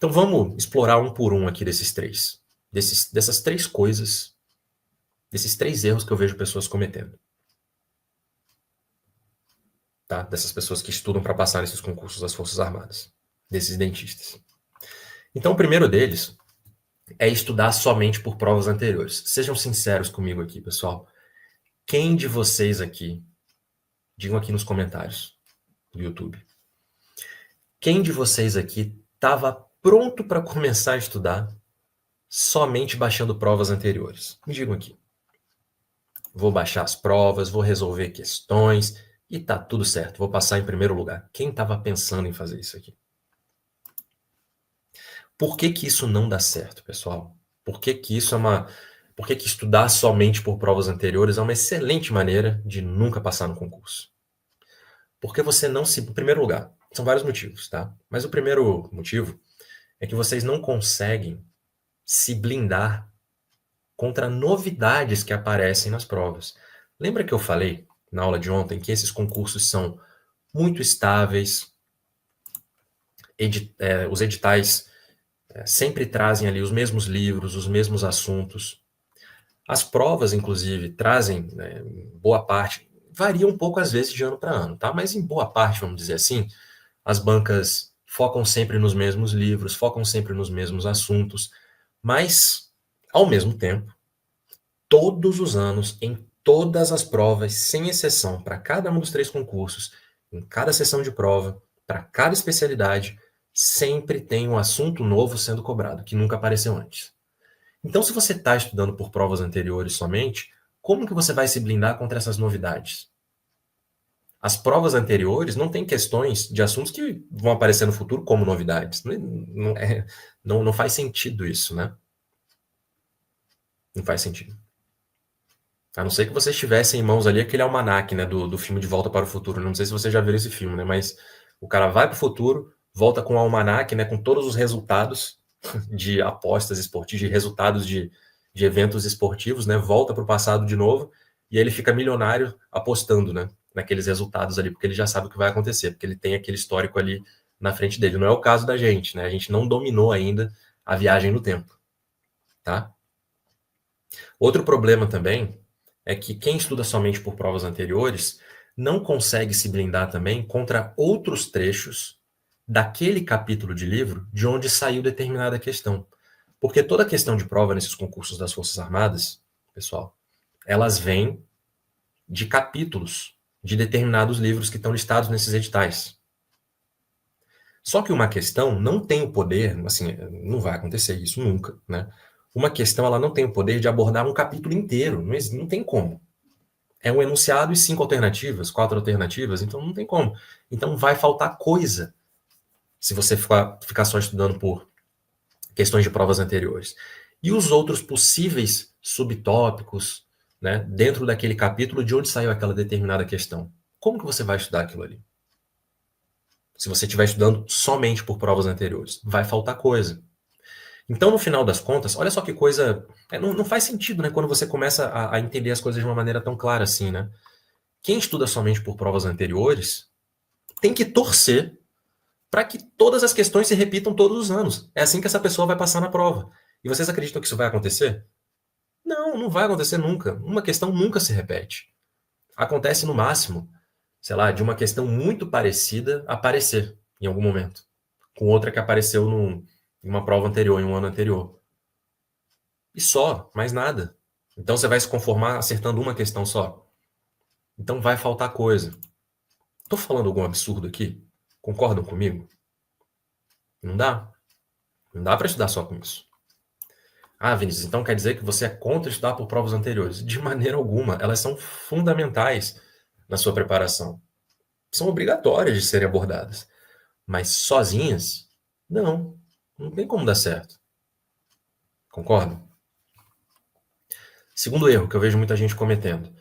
Então vamos explorar um por um aqui desses três. Dessas três coisas, desses três erros que eu vejo pessoas cometendo. Tá? Dessas pessoas que estudam para passar nesses concursos das Forças Armadas. Desses dentistas. Então o primeiro deles é estudar somente por provas anteriores. Sejam sinceros comigo aqui, pessoal. Quem de vocês aqui, digam aqui nos comentários do YouTube, quem de vocês aqui estava pronto para começar a estudar somente baixando provas anteriores? Me digam aqui. Vou baixar as provas, vou resolver questões e tá tudo certo. Vou passar em primeiro lugar. Quem estava pensando em fazer isso aqui? Por que que isso não dá certo, pessoal? Por que que isso é uma... Por que que estudar somente por provas anteriores é uma excelente maneira de nunca passar no concurso? Porque você não se... Em primeiro lugar, são vários motivos, tá? Mas o primeiro motivo é que vocês não conseguem se blindar contra novidades que aparecem nas provas. Lembra que eu falei na aula de ontem que esses concursos são muito estáveis, os editais sempre trazem ali os mesmos livros, os mesmos assuntos. As provas, inclusive, trazem, né, boa parte, varia um pouco às vezes de ano para ano, tá? Mas em boa parte, vamos dizer assim, as bancas focam sempre nos mesmos livros, focam sempre nos mesmos assuntos, mas, ao mesmo tempo, todos os anos, em todas as provas, sem exceção, para cada um dos três concursos, em cada sessão de prova, para cada especialidade, sempre tem um assunto novo sendo cobrado, que nunca apareceu antes. Então, se você está estudando por provas anteriores somente, como que você vai se blindar contra essas novidades? As provas anteriores não têm questões de assuntos que vão aparecer no futuro como novidades. Não faz sentido isso, né? Não faz sentido. A não ser que vocês tivessem em mãos ali aquele almanaque, né, do filme De Volta para o Futuro. Não sei se você já viu esse filme, né? Mas o cara vai para o futuro, volta com o almanaque, né, com todos os resultados de apostas esportivas, de resultados de eventos esportivos, né? Volta para o passado de novo e aí ele fica milionário apostando, né, naqueles resultados ali, porque ele já sabe o que vai acontecer, porque ele tem aquele histórico ali na frente dele. Não é o caso da gente, né? A gente não dominou ainda a viagem no tempo, tá? Outro problema também é que quem estuda somente por provas anteriores não consegue se blindar também contra outros trechos daquele capítulo de livro de onde saiu determinada questão. Porque toda questão de prova nesses concursos das Forças Armadas, pessoal, elas vêm de capítulos de determinados livros que estão listados nesses editais. Só que uma questão não tem o poder, assim, não vai acontecer isso nunca, né? Uma questão ela não tem o poder de abordar um capítulo inteiro, não tem como. É um enunciado e 5 alternativas, 4 alternativas, então não tem como. Então vai faltar coisa se você ficar só estudando por questões de provas anteriores. E os outros possíveis subtópicos, né, dentro daquele capítulo de onde saiu aquela determinada questão. Como que você vai estudar aquilo ali? Se você estiver estudando somente por provas anteriores, vai faltar coisa. Então, no final das contas, olha só que coisa... não faz sentido, né, quando você começa a entender as coisas de uma maneira tão clara assim, né? Quem estuda somente por provas anteriores tem que torcer para que todas as questões se repitam todos os anos. É assim que essa pessoa vai passar na prova. E vocês acreditam que isso vai acontecer? Não, não vai acontecer nunca. Uma questão nunca se repete. Acontece no máximo, sei lá, de uma questão muito parecida aparecer em algum momento, com outra que apareceu em uma prova anterior, em um ano anterior. E só, mais nada. Então você vai se conformar acertando uma questão só. Então vai faltar coisa. Estou falando algum absurdo aqui? Concordam comigo? Não dá. Não dá para estudar só com isso. Ah, Vinícius, então quer dizer que você é contra estudar por provas anteriores? De maneira alguma. Elas são fundamentais na sua preparação. São obrigatórias de serem abordadas. Mas sozinhas, não. Não tem como dar certo. Concordo? Segundo erro que eu vejo muita gente cometendo.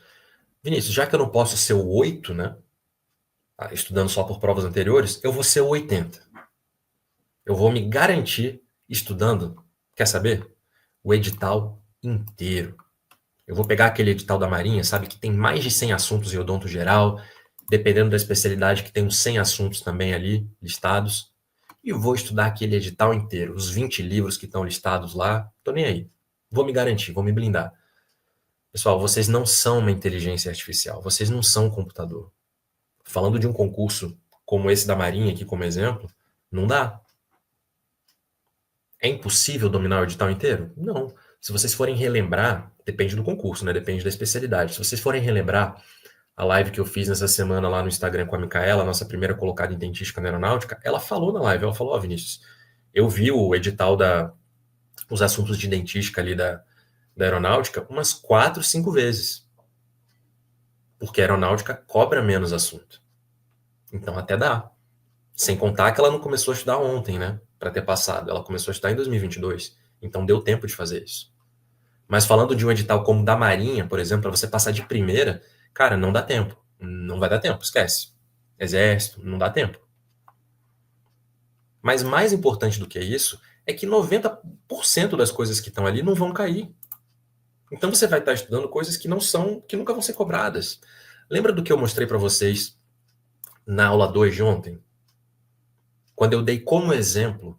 Vinícius, já que eu não posso ser o 8, né? Estudando só por provas anteriores, eu vou ser o 80. Eu vou me garantir estudando, quer saber? O edital inteiro. Eu vou pegar aquele edital da Marinha, sabe, que tem mais de 100 assuntos em odonto geral, dependendo da especialidade que tem uns 100 assuntos também ali listados. e vou estudar aquele edital inteiro, os 20 livros que estão listados lá, tô nem aí. Vou me garantir, vou me blindar. Pessoal, vocês não são uma inteligência artificial, vocês não são um computador. Falando de um concurso como esse da Marinha aqui como exemplo, não dá. É impossível dominar o edital inteiro? Não. Se vocês forem relembrar, depende do concurso, né? Depende da especialidade. Se vocês forem relembrar a live que eu fiz nessa semana lá no Instagram com a Micaela, nossa primeira colocada em dentística na aeronáutica, ela falou na live, ela falou, ó, Vinícius, eu vi o edital os assuntos de dentística ali da aeronáutica umas 4, 5 vezes. Porque a aeronáutica cobra menos assunto. Então até dá. Sem contar que ela não começou a estudar ontem, né? Para ter passado. Ela começou a estudar em 2022. Então deu tempo de fazer isso. Mas falando de um edital como o da Marinha, por exemplo, para você passar de primeira, cara, não dá tempo. Não vai dar tempo, esquece. Exército, não dá tempo. Mas mais importante do que isso é que 90% das coisas que estão ali não vão cair. Então você vai estar estudando coisas que não são, que nunca vão ser cobradas. Lembra do que eu mostrei para vocês na aula 2 de ontem? Quando eu dei como exemplo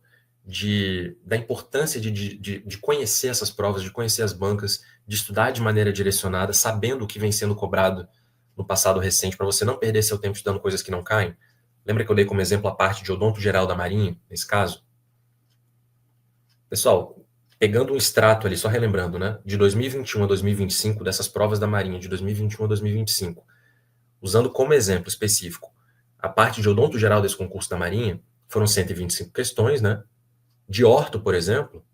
da importância de conhecer essas provas, de conhecer as bancas, de estudar de maneira direcionada, sabendo o que vem sendo cobrado no passado recente, para você não perder seu tempo estudando coisas que não caem. Lembra que eu dei como exemplo a parte de odonto geral da Marinha, nesse caso? Pessoal, pegando um extrato ali, só relembrando, né? De 2021 a 2025, dessas provas da Marinha, de 2021 a 2025, usando como exemplo específico a parte de odonto geral desse concurso da Marinha, foram 125 questões, né? De orto, por exemplo,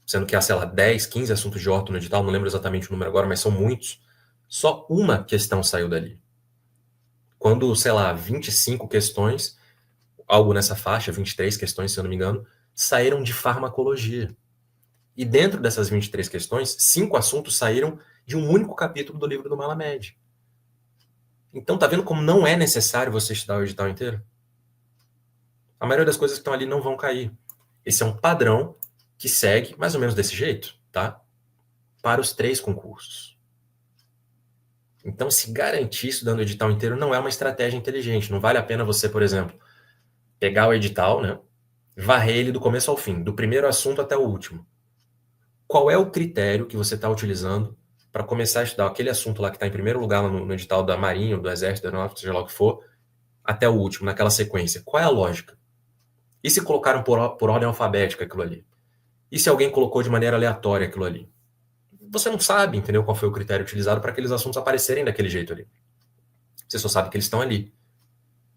sendo que há, sei lá, 10, 15 assuntos de orto no edital, não lembro exatamente o número agora, mas são muitos. Só uma questão saiu dali. Quando, sei lá, 25 questões, algo nessa faixa, 23 questões, se eu não me engano, saíram de farmacologia. E dentro dessas 23 questões, 5 assuntos saíram de um único capítulo do livro do Malamed. Então, tá vendo como não é necessário você estudar o edital inteiro? A maioria das coisas que estão ali não vão cair. Esse é um padrão que segue mais ou menos desse jeito, tá? Para os 3 concursos. Então, se garantir estudando o edital inteiro não é uma estratégia inteligente. Não vale a pena você, por exemplo, pegar o edital, né? Varrer ele do começo ao fim, do primeiro assunto até o último. Qual é o critério que você está utilizando para começar a estudar aquele assunto lá que está em primeiro lugar no edital da Marinha, do Exército, da Aeronáutica, seja lá o que for, até o último, naquela sequência? Qual é a lógica? E se colocaram por ordem alfabética aquilo ali? E se alguém colocou de maneira aleatória aquilo ali? Você não sabe, entendeu, qual foi o critério utilizado para aqueles assuntos aparecerem daquele jeito ali. Você só sabe que eles estão ali.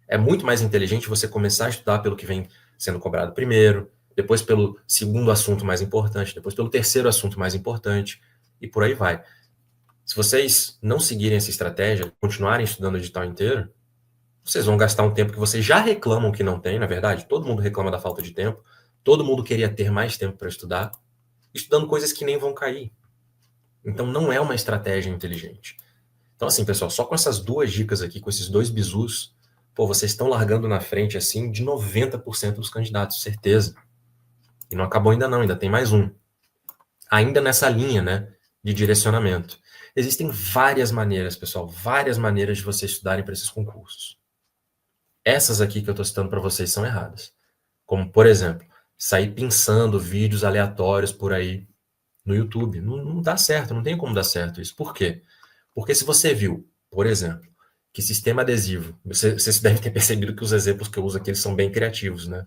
É muito mais inteligente você começar a estudar pelo que vem sendo cobrado primeiro, depois pelo segundo assunto mais importante, depois pelo terceiro assunto mais importante, e por aí vai. Se vocês não seguirem essa estratégia, continuarem estudando o edital inteiro, vocês vão gastar um tempo que vocês já reclamam que não tem, na verdade. Todo mundo reclama da falta de tempo, todo mundo queria ter mais tempo para estudar, estudando coisas que nem vão cair. Então não é uma estratégia inteligente. Então assim, pessoal, só com essas 2 dicas aqui, com esses 2 bizus, pô, vocês estão largando na frente, assim, de 90% dos candidatos, certeza. E não acabou ainda não, ainda tem mais um. Ainda nessa linha, né, de direcionamento. Existem várias maneiras, pessoal, várias maneiras de vocês estudarem para esses concursos. Essas aqui que eu estou citando para vocês são erradas. Como, por exemplo, sair pensando vídeos aleatórios por aí no YouTube. Não dá certo, não tem como dar certo isso. Por quê? Porque se você viu, por exemplo, que sistema adesivo, vocês devem ter percebido que os exemplos que eu uso aqui eles são bem criativos, né?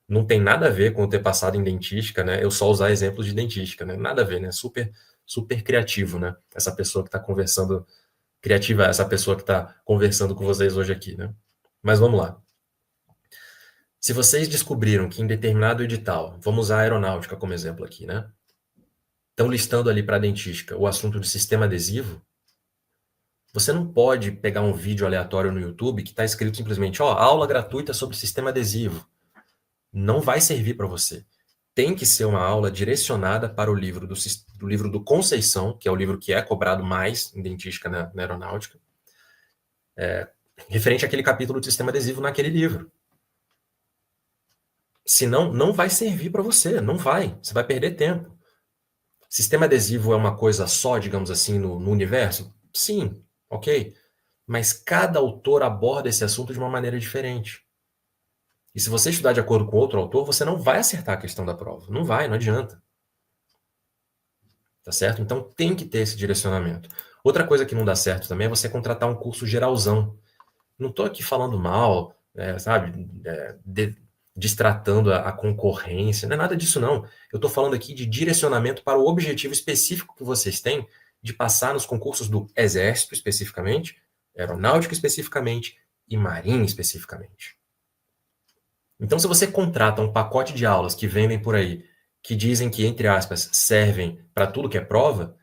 Não tem nada a ver com eu ter passado em dentística, né? Eu só usar exemplos de dentística, né? Nada a ver, né? Super, super criativo, né? Essa pessoa que está conversando, criativa, essa pessoa que está conversando com vocês hoje aqui, né? Mas vamos lá. Se vocês descobriram que em determinado edital, vamos usar a aeronáutica como exemplo aqui, né? Estão listando ali para a dentística o assunto de sistema adesivo, você não pode pegar um vídeo aleatório no YouTube que está escrito simplesmente, ó, aula gratuita sobre sistema adesivo. Não vai servir para você. Tem que ser uma aula direcionada para o livro do livro do Conceição, que é o livro que é cobrado mais em dentística na aeronáutica, referente àquele capítulo de sistema adesivo naquele livro. Senão, não vai servir para você, não vai. Você vai perder tempo. Sistema adesivo é uma coisa só, digamos assim, no universo? Sim, ok. Mas cada autor aborda esse assunto de uma maneira diferente. E se você estudar de acordo com outro autor, você não vai acertar a questão da prova. Não vai, não adianta. Tá certo? Então tem que ter esse direcionamento. Outra coisa que não dá certo também é você contratar um curso geralzão. Não estou aqui falando mal, sabe, destratando a concorrência, não é nada disso não. Eu estou falando aqui de direcionamento para o objetivo específico que vocês têm de passar nos concursos do Exército especificamente, Aeronáutica especificamente e Marinha especificamente. Então, se você contrata um pacote de aulas que vendem por aí, que dizem que, entre aspas, servem para tudo que é prova,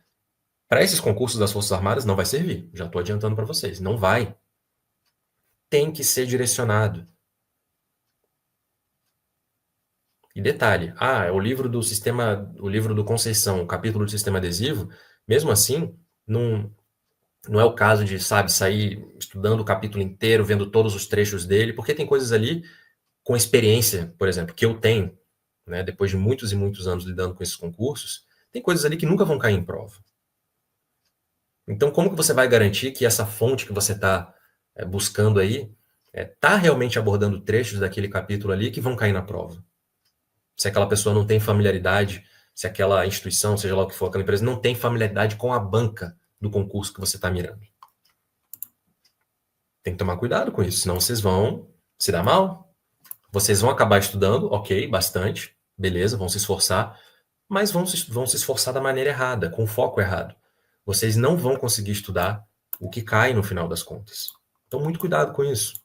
para esses concursos das Forças Armadas não vai servir. Já estou adiantando para vocês. Não vai. Tem que ser direcionado. E detalhe, é o livro do sistema, o livro do Conceição, o capítulo do sistema adesivo, mesmo assim, não é o caso de, sabe, sair estudando o capítulo inteiro, vendo todos os trechos dele, porque tem coisas ali com experiência, por exemplo, que eu tenho, né, depois de muitos e muitos anos lidando com esses concursos, tem coisas ali que nunca vão cair em prova. Então, como que você vai garantir que essa fonte que você está buscando aí está realmente abordando trechos daquele capítulo ali que vão cair na prova? Se aquela pessoa não tem familiaridade, se aquela instituição, seja lá o que for, aquela empresa, não tem familiaridade com a banca do concurso que você está mirando. Tem que tomar cuidado com isso, senão vocês vão se dar mal. Vocês vão acabar estudando, ok, bastante, beleza, vão se esforçar, mas vão se esforçar da maneira errada, com o foco errado. Vocês não vão conseguir estudar o que cai no final das contas. Então, muito cuidado com isso.